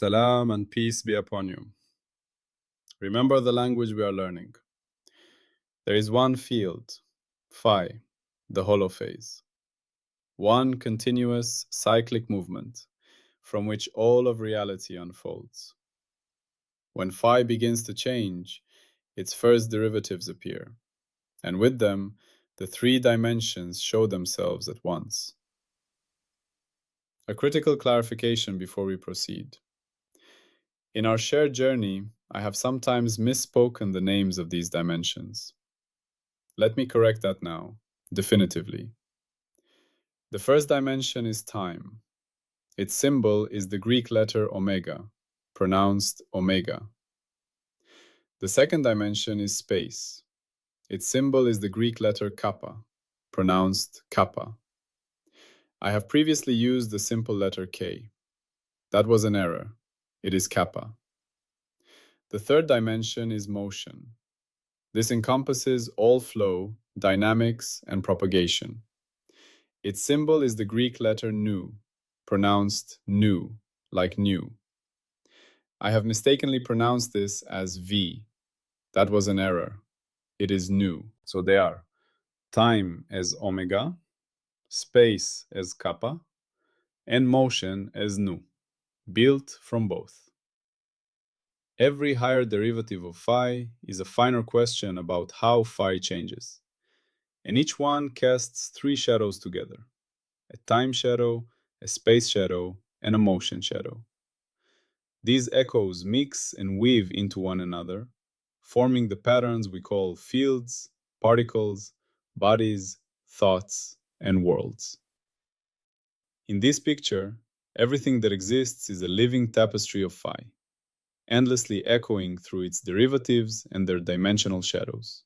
Salam and peace be upon you. Remember the language we are learning. There is one field, phi, the holophase. One continuous cyclic movement from which all of reality unfolds. When phi begins to change, its first derivatives appear, and with them, the three dimensions show themselves at once. A critical clarification before we proceed. In our shared journey, I have sometimes misspoken the names of these dimensions. Let me correct that now, definitively. The first dimension is time. Its symbol is the Greek letter omega, pronounced omega. The second dimension is space. Its symbol is the Greek letter kappa, pronounced kappa. I have previously used the simple letter K. That was an error. It is kappa. The third dimension is motion. This encompasses all flow, dynamics, and propagation. Its symbol is the Greek letter nu, pronounced nu, like new. I have mistakenly pronounced this as V. That was an error. It is nu. So they are time as omega, space as kappa, and motion as nu, built from both. Every higher derivative of phi is a finer question about how phi changes, and each one casts three shadows together: a time shadow, a space shadow, and a motion shadow. These echoes mix and weave into one another, forming the patterns we call fields, particles, bodies, thoughts, and worlds. In this picture, everything that exists is a living tapestry of phi, endlessly echoing through its derivatives and their dimensional shadows.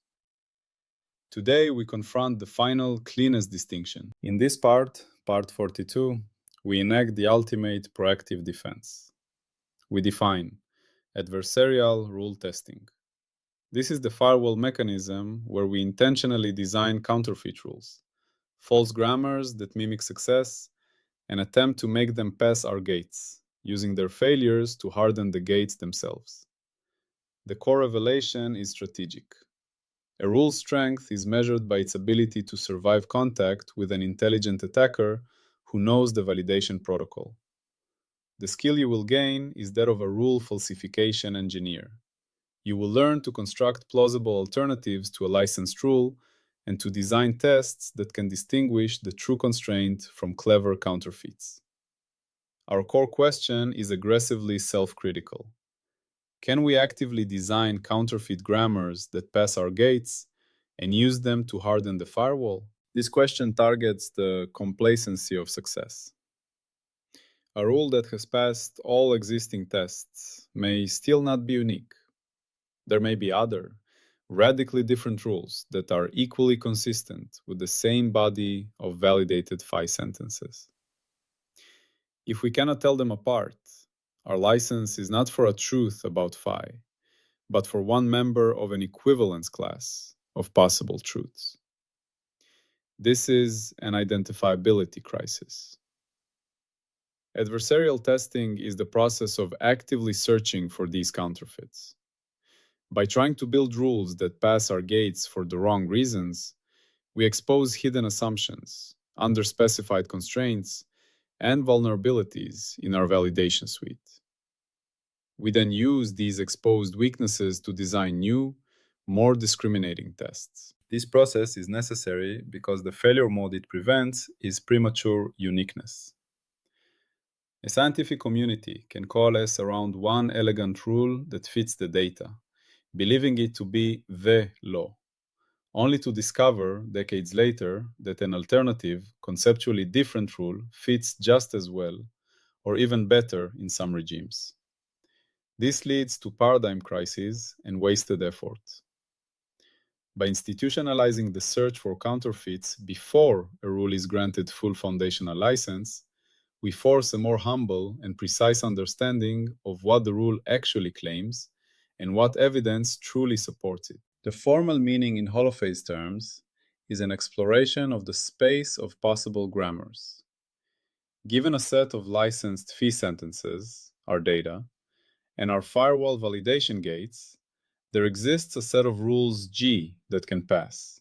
Today, we confront the final, cleanest distinction. In this part 42, we enact the ultimate proactive defense. We define adversarial rule testing. This is the firewall mechanism where we intentionally design counterfeit rules, false grammars that mimic success, and attempt to make them pass our gates, using their failures to harden the gates themselves. The core revelation is strategic. A rule's strength is measured by its ability to survive contact with an intelligent attacker who knows the validation protocol. The skill you will gain is that of a rule falsification engineer. You will learn to construct plausible alternatives to a licensed rule and to design tests that can distinguish the true constraint from clever counterfeits. Our core question is aggressively self-critical. Can we actively design counterfeit grammars that pass our gates and use them to harden the firewall? This question targets the complacency of success. A rule that has passed all existing tests may still not be unique. There may be other, radically different rules that are equally consistent with the same body of validated phi sentences. If we cannot tell them apart, our license is not for a truth about phi, but for one member of an equivalence class of possible truths. This is an identifiability crisis. Adversarial testing is the process of actively searching for these counterfeits. By trying to build rules that pass our gates for the wrong reasons, we expose hidden assumptions, underspecified constraints, and vulnerabilities in our validation suite. We then use these exposed weaknesses to design new, more discriminating tests. This process is necessary because the failure mode it prevents is premature uniqueness. A scientific community can coalesce around one elegant rule that fits the data, believing it to be the law, only to discover, decades later, that an alternative, conceptually different rule fits just as well, or even better in some regimes. This leads to paradigm crises and wasted effort. By institutionalizing the search for counterfeits before a rule is granted full foundational license, we force a more humble and precise understanding of what the rule actually claims and what evidence truly supports it. The formal meaning in holophase terms is an exploration of the space of possible grammars. Given a set of licensed phi sentences, our data, and our firewall validation gates, there exists a set of rules G that can pass.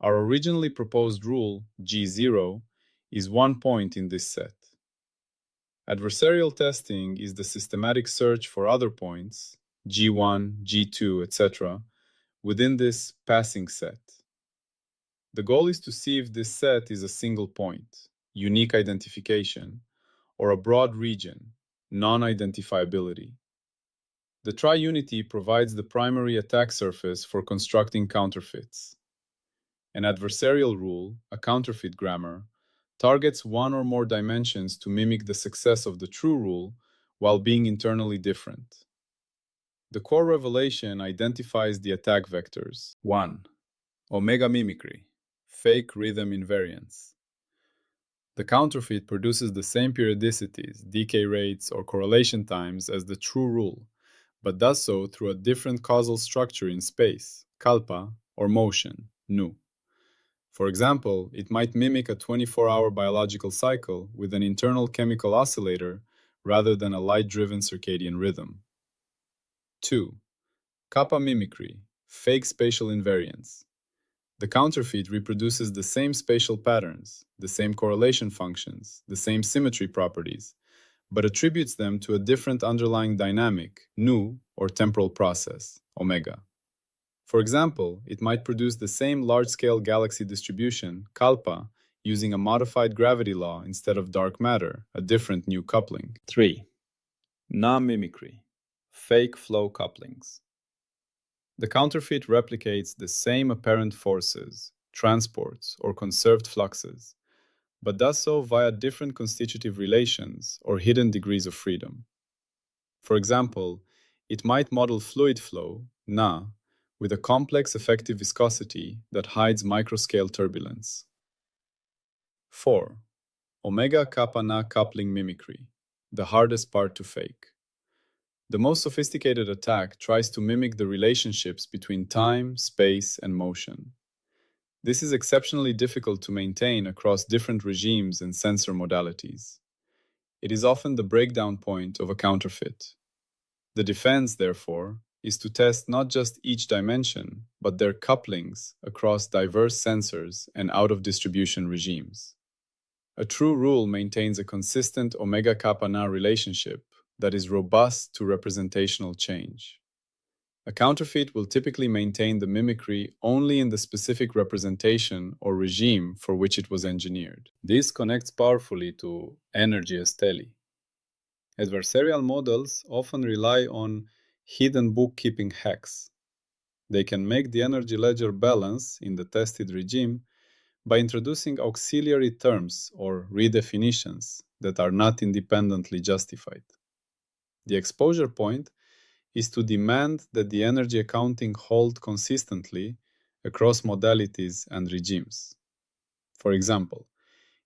Our originally proposed rule, G0, is one point in this set. Adversarial testing is the systematic search for other points, G1, G2, etc., within this passing set. The goal is to see if this set is a single point, unique identification, or a broad region, non-identifiability. The triunity provides the primary attack surface for constructing counterfeits. An adversarial rule, a counterfeit grammar, targets one or more dimensions to mimic the success of the true rule while being internally different. The core revelation identifies the attack vectors. 1. Omega mimicry, fake rhythm invariance. The counterfeit produces the same periodicities, decay rates, or correlation times as the true rule, but does so through a different causal structure in space, kalpa, or motion, nu. For example, it might mimic a 24-hour biological cycle with an internal chemical oscillator rather than a light-driven circadian rhythm. 2. Kappa mimicry, fake spatial invariance. The counterfeit reproduces the same spatial patterns, the same correlation functions, the same symmetry properties, but attributes them to a different underlying dynamic, nu, or temporal process, omega. For example, it might produce the same large-scale galaxy distribution, kalpa, using a modified gravity law instead of dark matter, a different new coupling. 3. Non-mimicry, fake flow couplings. The counterfeit replicates the same apparent forces, transports, or conserved fluxes, but does so via different constitutive relations or hidden degrees of freedom. For example, it might model fluid flow, Na, with a complex effective viscosity that hides microscale turbulence. 4. Omega kappa Na coupling mimicry, the hardest part to fake. The most sophisticated attack tries to mimic the relationships between time, space, and motion. This is exceptionally difficult to maintain across different regimes and sensor modalities. It is often the breakdown point of a counterfeit. The defense, therefore, is to test not just each dimension, but their couplings across diverse sensors and out-of-distribution regimes. A true rule maintains a consistent omega kappa Na relationship that is robust to representational change. A counterfeit will typically maintain the mimicry only in the specific representation or regime for which it was engineered. This connects powerfully to energy as tele. Adversarial models often rely on hidden bookkeeping hacks. They can make the energy ledger balance in the tested regime by introducing auxiliary terms or redefinitions that are not independently justified. The exposure point is to demand that the energy accounting hold consistently across modalities and regimes. For example,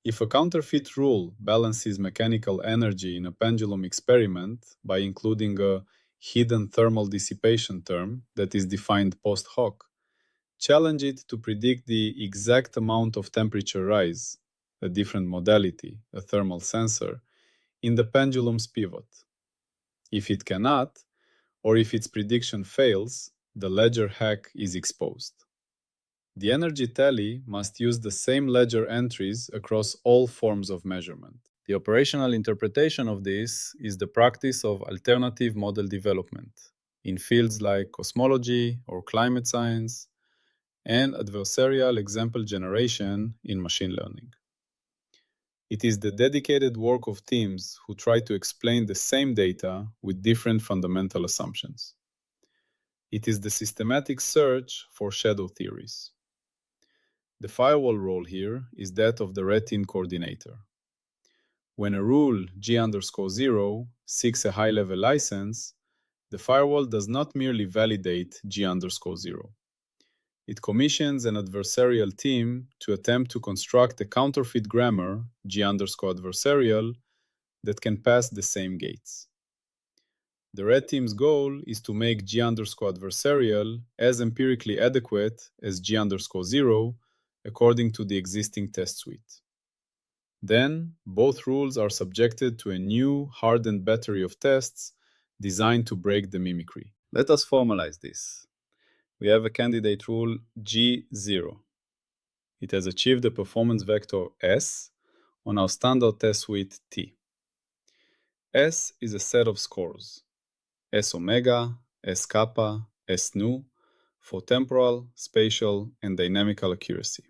if a counterfeit rule balances mechanical energy in a pendulum experiment by including a hidden thermal dissipation term that is defined post hoc, challenge it to predict the exact amount of temperature rise, a different modality, a thermal sensor, in the pendulum's pivot. If it cannot, or if its prediction fails, the ledger hack is exposed. The energy tally must use the same ledger entries across all forms of measurement. The operational interpretation of this is the practice of alternative model development in fields like cosmology or climate science, and adversarial example generation in machine learning. It is the dedicated work of teams who try to explain the same data with different fundamental assumptions. It is the systematic search for shadow theories. The firewall role here is that of the red-team coordinator. When a rule G_0 seeks a high-level license, the firewall does not merely validate G_0. It commissions an adversarial team to attempt to construct a counterfeit grammar, G_adversarial, that can pass the same gates. The red team's goal is to make G_adversarial as empirically adequate as G_0 according to the existing test suite. Then, both rules are subjected to a new hardened battery of tests designed to break the mimicry. Let us formalize this. We have a candidate rule G0. It has achieved a performance vector S on our standard test suite T. S is a set of scores, S omega, S kappa, S nu, for temporal, spatial, and dynamical accuracy.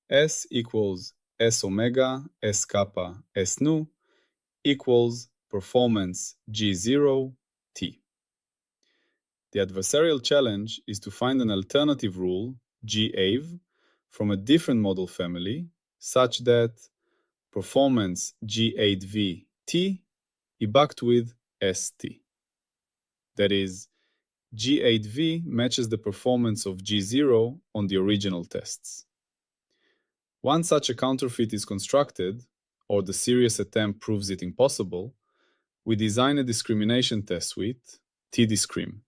S equals S omega, S kappa, S nu equals performance G0 T. The adversarial challenge is to find an alternative rule, G-AVE, from a different model family, such that performance G8V T is backed with ST. That is, G8V matches the performance of G0 on the original tests. Once such a counterfeit is constructed, or the serious attempt proves it impossible, we design a discrimination test suite, T-discrim.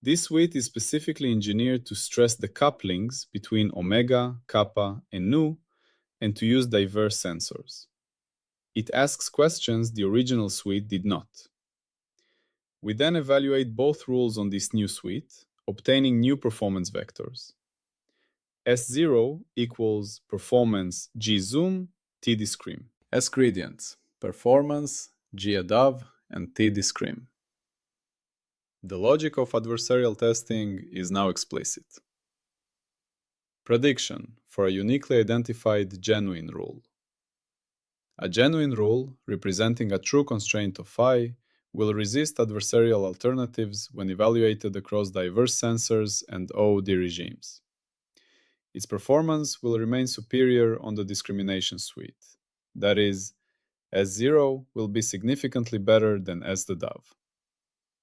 This suite is specifically engineered to stress the couplings between omega, kappa, and nu, and to use diverse sensors. It asks questions the original suite did not. We then evaluate both rules on this new suite, obtaining new performance vectors. S0 equals performance G-zoom, T-discrim. S-gradients, performance, G-adav, and T-discrim. The logic of adversarial testing is now explicit. Prediction for a uniquely identified genuine rule. A genuine rule, representing a true constraint of phi, will resist adversarial alternatives when evaluated across diverse sensors and OOD regimes. Its performance will remain superior on the discrimination suite. That is, S0 will be significantly better than S-adav.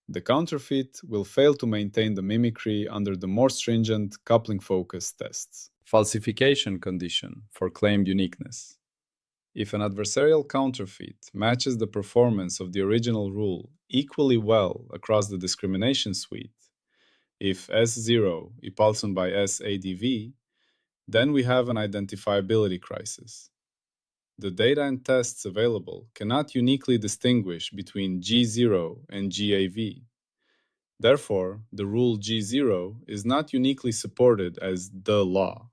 The counterfeit will fail to maintain the mimicry under the more stringent coupling-focused tests. Falsification condition for claimed uniqueness. If an adversarial counterfeit matches the performance of the original rule equally well across the discrimination suite, if S0 is pulsed by SADV, then we have an identifiability crisis. The data and tests available cannot uniquely distinguish between G0 and GAV. Therefore, the rule G0 is not uniquely supported as the law.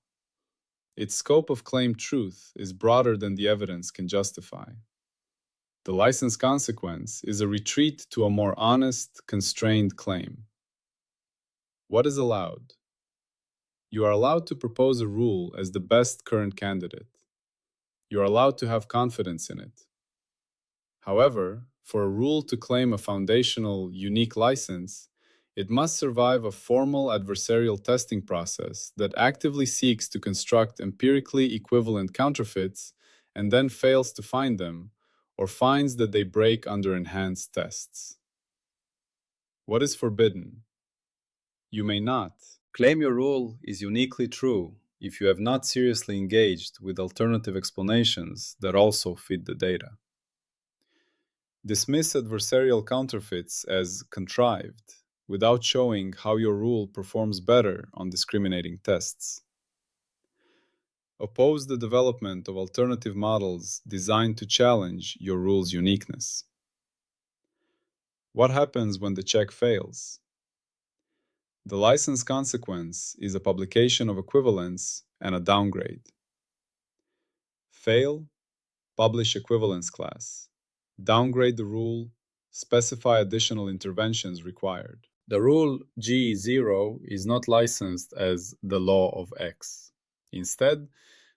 Its scope of claimed truth is broader than the evidence can justify. The license consequence is a retreat to a more honest, constrained claim. What is allowed? You are allowed to propose a rule as the best current candidate. You are allowed to have confidence in it. However, for a rule to claim a foundational, unique license, it must survive a formal adversarial testing process that actively seeks to construct empirically equivalent counterfeits and then fails to find them, or finds that they break under enhanced tests. What is forbidden? You may not claim your rule is uniquely true if you have not seriously engaged with alternative explanations that also fit the data. Dismiss adversarial counterfeits as contrived without showing how your rule performs better on discriminating tests. Oppose the development of alternative models designed to challenge your rule's uniqueness. What happens when the check fails? The license consequence is a publication of equivalence and a downgrade. Fail, publish equivalence class. Downgrade the rule, specify additional interventions required. The rule G0 is not licensed as the law of X. Instead,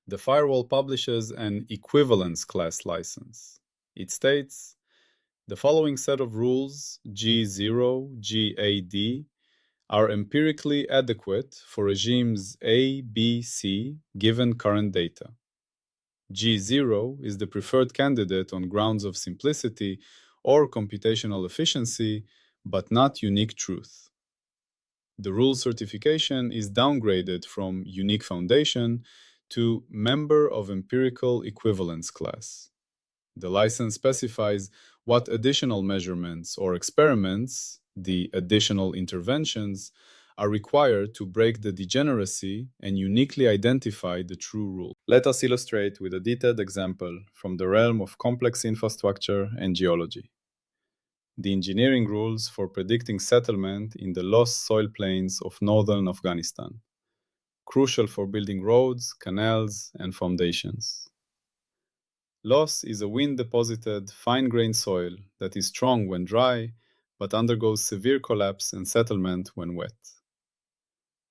the firewall publishes an equivalence class license. It states, the following set of rules, G0, GAD, are empirically adequate for regimes A, B, C, given current data. G0 is the preferred candidate on grounds of simplicity or computational efficiency, but not unique truth. The rule certification is downgraded from unique foundation to member of empirical equivalence class. The license specifies what additional measurements or experiments, the additional interventions, are required to break the degeneracy and uniquely identify the true rule. Let us illustrate with a detailed example from the realm of complex infrastructure and geology. The engineering rules for predicting settlement in the lost soil plains of northern Afghanistan, crucial for building roads, canals, and foundations. Loess is a wind-deposited, fine-grained soil that is strong when dry, but undergoes severe collapse and settlement when wet.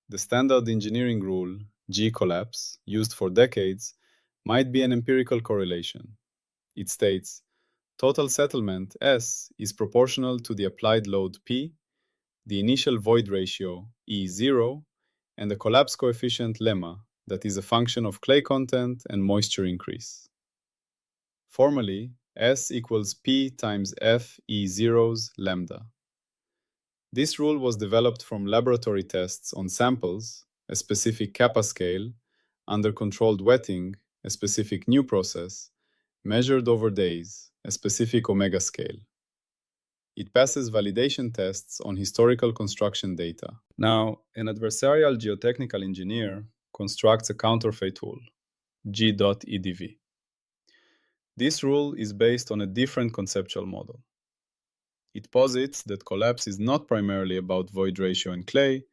The standard engineering rule, G-collapse, used for decades, might be an empirical correlation. It states, total settlement, S, is proportional to the applied load P, the initial void ratio, E0, and the collapse coefficient lemma, that is a function of clay content and moisture increase. Formally, S equals P times F E0's lambda. This rule was developed from laboratory tests on samples, a specific kappa scale, under controlled wetting, a specific new process, measured over days, a specific omega scale. It passes validation tests on historical construction data. Now, an adversarial geotechnical engineer constructs a counterfeit rule, G.EDV. This rule is based on a different conceptual model. It posits that collapse is not primarily about void ratio and clay,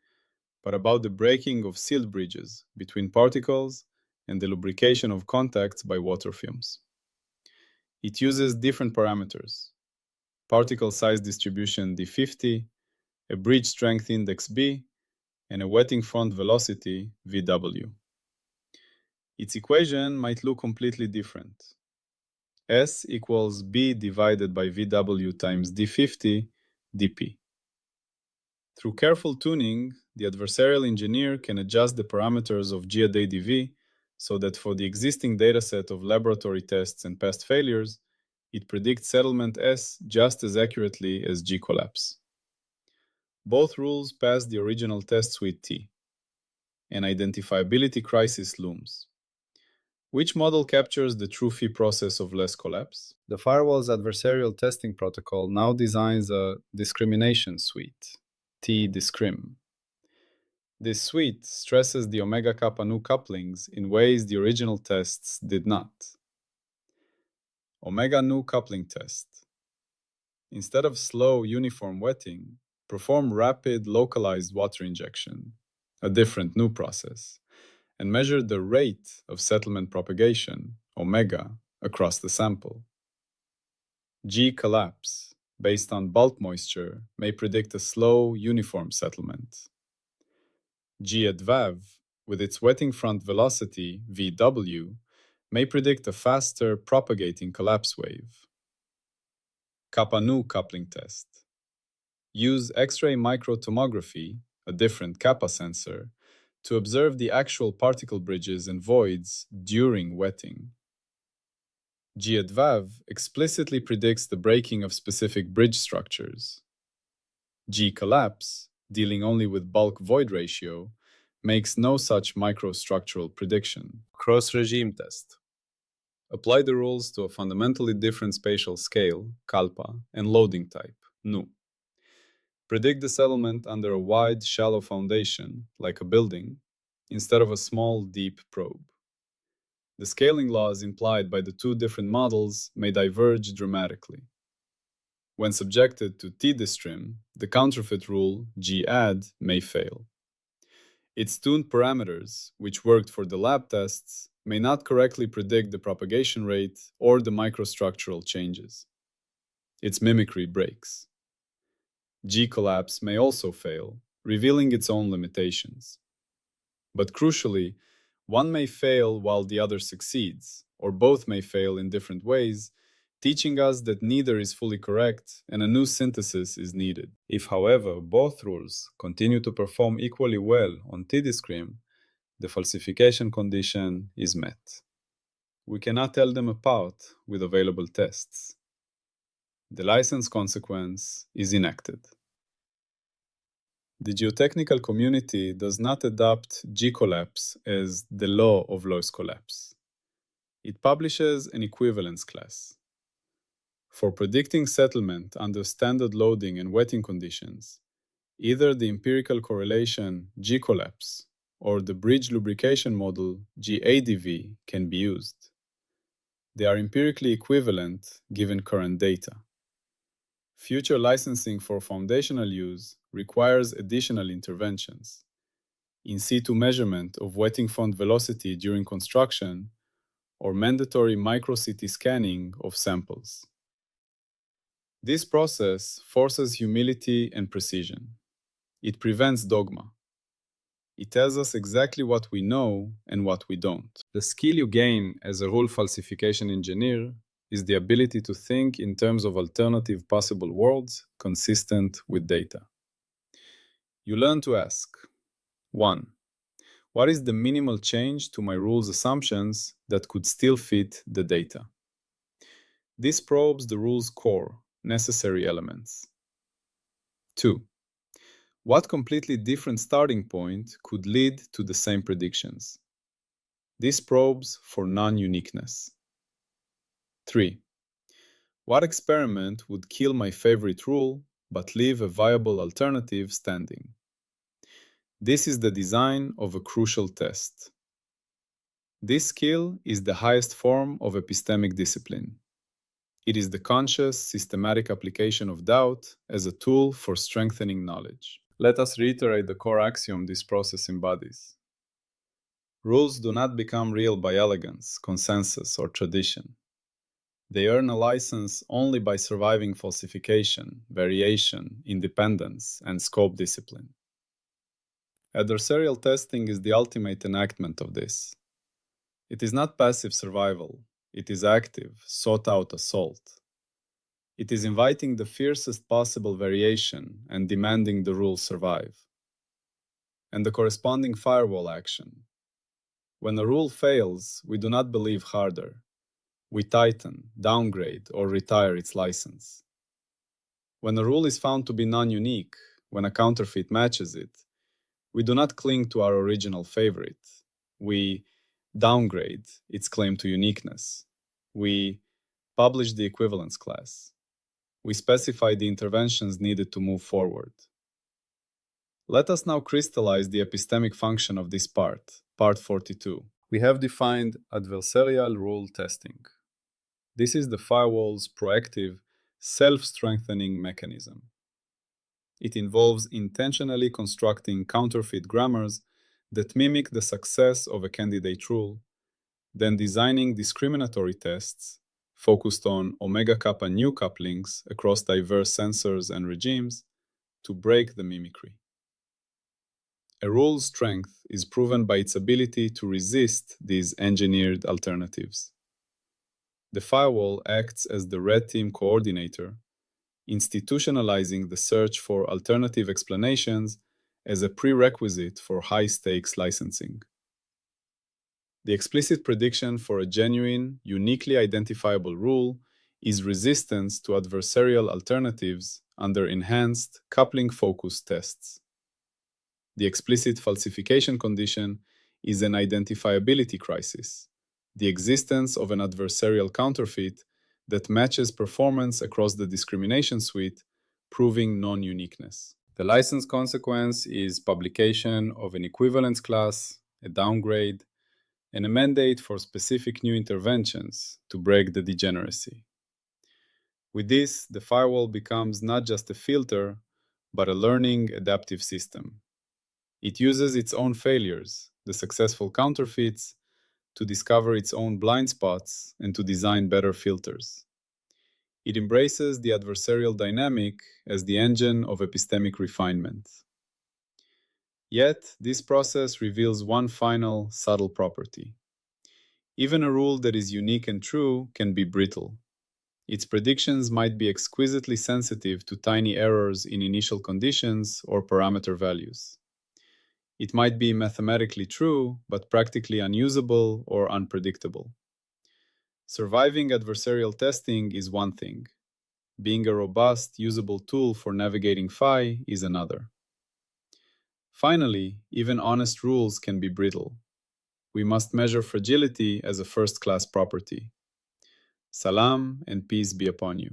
but about the breaking of sealed bridges between particles and the lubrication of contacts by water fumes. It uses different parameters: particle size distribution D50, a bridge strength index B, and a wetting front velocity VW. Its equation might look completely different. S equals B divided by VW times D50 dP. Through careful tuning, the adversarial engineer can adjust the parameters of GADV so that for the existing dataset of laboratory tests and past failures, it predicts settlement S just as accurately as G-collapse. Both rules pass the original test suite T. An identifiability crisis looms. Which model captures the true phi process of less collapse? The Firewall's adversarial testing protocol now designs a discrimination suite, T-discrim. This suite stresses the omega kappa nu couplings in ways the original tests did not. Omega nu coupling test. Instead of slow, uniform wetting, perform rapid, localized water injection, a different nu process, and measure the rate of settlement propagation, omega, across the sample. G-collapse, based on bulk moisture, may predict a slow, uniform settlement. G-advav, with its wetting front velocity, VW, may predict a faster, propagating collapse wave. Kappa nu coupling test. Use X-ray microtomography, a different kappa sensor, to observe the actual particle bridges and voids during wetting. G-advav explicitly predicts the breaking of specific bridge structures. G-collapse, dealing only with bulk void ratio, makes no such microstructural prediction. Cross-regime test. Apply the rules to a fundamentally different spatial scale, kalpa, and loading type, nu. Predict the settlement under a wide, shallow foundation, like a building, instead of a small, deep probe. The scaling laws implied by the two different models may diverge dramatically. When subjected to T-distrim, the counterfeit rule, G-add, may fail. Its tuned parameters, which worked for the lab tests, may not correctly predict the propagation rate or the microstructural changes. Its mimicry breaks. G-collapse may also fail, revealing its own limitations. But crucially, one may fail while the other succeeds, or both may fail in different ways, teaching us that neither is fully correct and a new synthesis is needed. If, however, both rules continue to perform equally well on T-discrim, the falsification condition is met. We cannot tell them apart with available tests. The license consequence is enacted. The geotechnical community does not adopt G-collapse as the law of loess collapse. It publishes an equivalence class. For predicting settlement under standard loading and wetting conditions, Either the empirical correlation G-collapse or the bridge lubrication model GADV can be used. They are empirically equivalent given current data. Future licensing for foundational use requires additional interventions. In situ measurement of wetting front velocity during construction, or mandatory micro-CT scanning of samples. This process forces humility and precision. It prevents dogma. It tells us exactly what we know and what we don't. The skill you gain as a rule falsification engineer is the ability to think in terms of alternative possible worlds consistent with data. You learn to ask, 1. What is the minimal change to my rule's assumptions that could still fit the data? This probes the rule's core, necessary elements. 2. What completely different starting point could lead to the same predictions? This probes for non-uniqueness. 3. What experiment would kill my favorite rule but leave a viable alternative standing? This is the design of a crucial test. This skill is the highest form of epistemic discipline. It is the conscious, systematic application of doubt as a tool for strengthening knowledge. Let us reiterate the core axiom this process embodies. Rules do not become real by elegance, consensus, or tradition. They earn a license only by surviving falsification, variation, independence, and scope discipline. Adversarial testing is the ultimate enactment of this. It is not passive survival. It is active, sought-out assault. It is inviting the fiercest possible variation and demanding the rules survive. And the corresponding firewall action. When a rule fails, we do not believe harder. We tighten, downgrade, or retire its license. When a rule is found to be non-unique, when a counterfeit matches it, we do not cling to our original favorite. We downgrade its claim to uniqueness. We publish the equivalence class. We specify the interventions needed to move forward. Let us now crystallize the epistemic function of this part 42. We have defined adversarial rule testing. This is the firewall's proactive, self-strengthening mechanism. It involves intentionally constructing counterfeit grammars that mimic the success of a candidate rule, then designing discriminatory tests focused on omega kappa nu couplings across diverse sensors and regimes to break the mimicry. A rule's strength is proven by its ability to resist these engineered alternatives. The firewall acts as the red team coordinator, institutionalizing the search for alternative explanations as a prerequisite for high-stakes licensing. The explicit prediction for a genuine, uniquely identifiable rule is resistance to adversarial alternatives under enhanced coupling-focused tests. The explicit falsification condition is an identifiability crisis, the existence of an adversarial counterfeit that matches performance across the discrimination suite, proving non-uniqueness. The license consequence is publication of an equivalence class, a downgrade, and a mandate for specific new interventions to break the degeneracy. With this, the firewall becomes not just a filter, but a learning, adaptive system. It uses its own failures, the successful counterfeits, to discover its own blind spots and to design better filters. It embraces the adversarial dynamic as the engine of epistemic refinement. Yet, this process reveals one final, subtle property. Even a rule that is unique and true can be brittle. Its predictions might be exquisitely sensitive to tiny errors in initial conditions or parameter values. It might be mathematically true, but practically unusable or unpredictable. Surviving adversarial testing is one thing. Being a robust, usable tool for navigating phi is another. Finally, even honest rules can be brittle. We must measure fragility as a first-class property. Salam and peace be upon you.